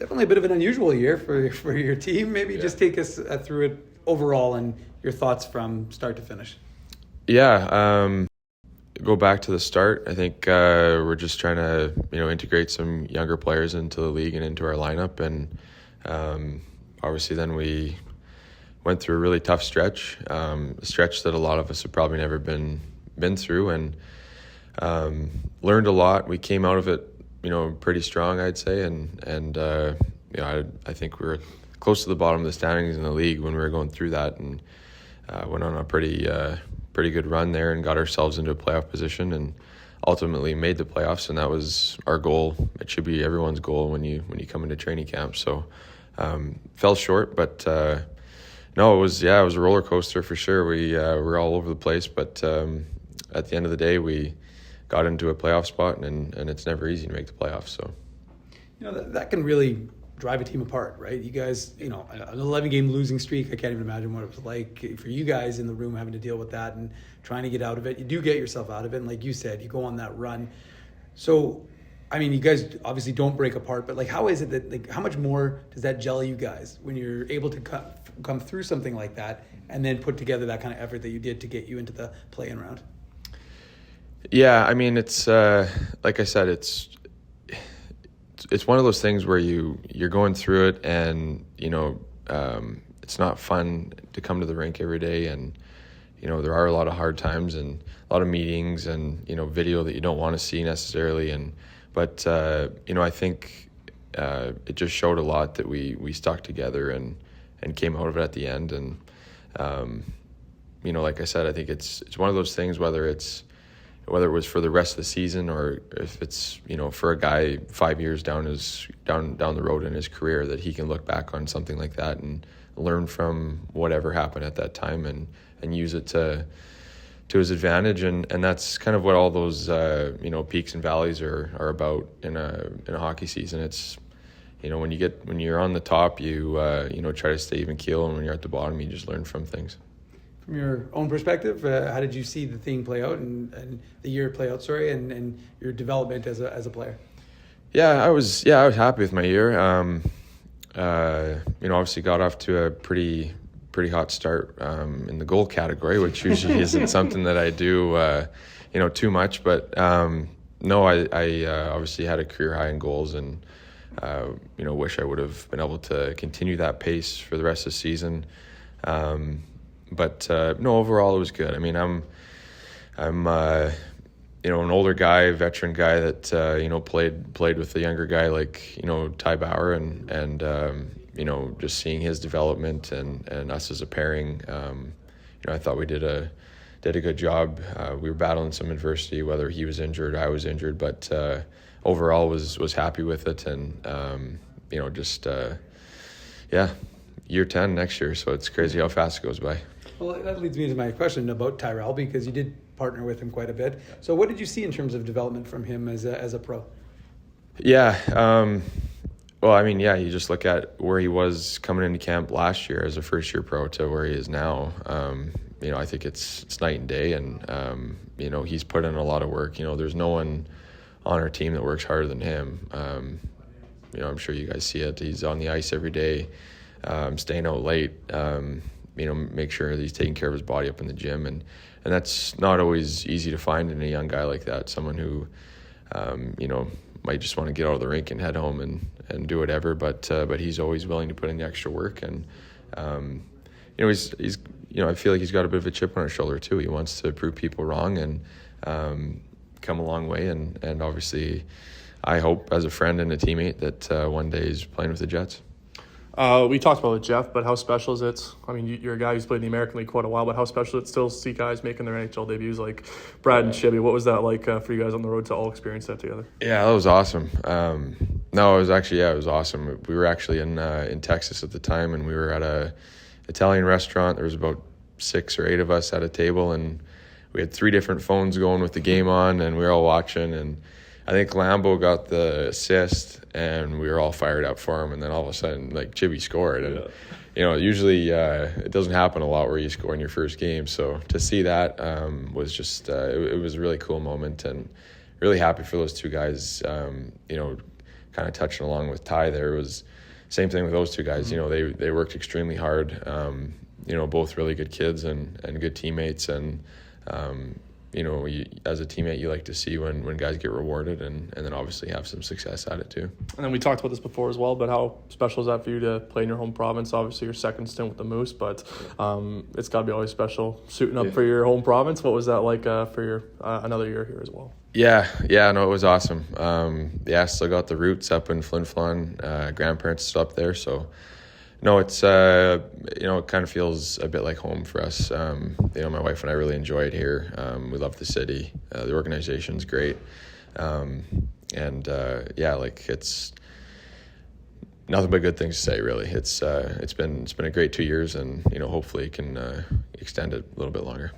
Definitely a bit of an unusual year for your team. Maybe just take us through it overall and your thoughts from start to finish. Yeah, go back to the start. I think we're just trying to integrate some younger players into the league and into our lineup, and obviously then we went through a really tough stretch, a stretch that a lot of us have probably never been through, and learned a lot. We came out of it pretty strong, I'd say, and I think we were close to the bottom of the standings in the league when we were going through that, and went on a pretty good run there and got ourselves into a playoff position and ultimately made the playoffs, and that was our goal. It should be everyone's goal when you come into training camp. So fell short, but no, it was a roller coaster for sure. We were all over the place, but at the end of the day, we got into a playoff spot, and it's never easy to make the playoffs. So that can really drive a team apart, right? You guys, an 11-game losing streak, I can't even imagine what it was like for you guys in the room having to deal with that and trying to get out of it. You do get yourself out of it, and like you said, you go on that run. So, I mean, you guys obviously don't break apart, but how is it that, how much more does that gel you guys when you're able to come through something like that and then put together that kind of effort that you did to get you into the play-in round? Yeah, I mean, it's like I said, it's one of those things where you're going through it, and it's not fun to come to the rink every day, and there are a lot of hard times and a lot of meetings and video that you don't want to see necessarily, but I think it just showed a lot that we stuck together and came out of it at the end, and like I said, I think it's one of those things, whether it was for the rest of the season or if it's for a guy 5 years down the road in his career, that he can look back on something like that and learn from whatever happened at that time and use it to his advantage, and that's kind of what all those peaks and valleys are about in a hockey season. It's when you're on the top, you try to stay even keel, and when you're at the bottom, you just learn from things. From your own perspective, how did you see the thing play out and the year play out? And your development as a player. Yeah, I was happy with my year. Obviously got off to a pretty hot start in the goal category, which usually isn't something that I do too much. But no, I obviously had a career high in goals, and wish I would have been able to continue that pace for the rest of the season. But no, overall it was good. I mean, I'm an older guy, veteran guy that played with a younger guy like Ty Bauer, and just seeing his development and us as a pairing. I thought we did a good job. We were battling some adversity, whether he was injured, I was injured, but overall was happy with it, and year 10 next year, so it's crazy how fast it goes by. Well, that leads me to my question about Tyrell, because you did partner with him quite a bit. So what did you see in terms of development from him as a pro? Yeah, well, I mean, you just look at where he was coming into camp last year as a first-year pro to where he is now. I think it's night and day, and he's put in a lot of work. There's no one on our team that works harder than him. I'm sure you guys see it. He's on the ice every day, staying out late. Make sure that he's taking care of his body up in the gym, and that's not always easy to find in a young guy like that. Someone who, might just want to get out of the rink and head home and do whatever, but he's always willing to put in the extra work, and he's I feel like he's got a bit of a chip on his shoulder too. He wants to prove people wrong and come a long way, and obviously, I hope as a friend and a teammate that one day he's playing with the Jets. We talked about it with Jeff, but how special is it? I mean, you're a guy who's played in the American League quite a while, but how special is it still to see guys making their NHL debuts like Brad and Chibby? What was that like for you guys on the road to all experience that together? Yeah, that was awesome. It was awesome. We were actually in Texas at the time, and we were at a Italian restaurant. There was about 6 or 8 of us at a table, and we had 3 different phones going with the game on, and we were all watching, and I think Lambo got the assist, and we were all fired up for him. And then all of a sudden, like, Chibby scored. And, usually it doesn't happen a lot where you score in your first game. So to see that was just it was a really cool moment, and really happy for those 2 guys, kind of touching along with Ty there, was same thing with those two guys. You know, they worked extremely hard. You know, both really good kids and good teammates, and you know, as a teammate, you like to see when guys get rewarded and then obviously have some success at it too. And then we talked about this before as well, but how special is that for you to play in your home province? Obviously, your second stint with the Moose, but it's got to be always special suiting up for your home province. What was that like for your another year here as well? Yeah, no, it was awesome. Yeah, still got the roots up in Flin Flon. Grandparents still up there, so no, it's you know, it kind of feels a bit like home for us. You know, my wife and I really enjoy it here. We love the city. The organization's great, and yeah, like it's nothing but good things to say. Really, it's been a great 2 years, and you know, hopefully, it can extend it a little bit longer.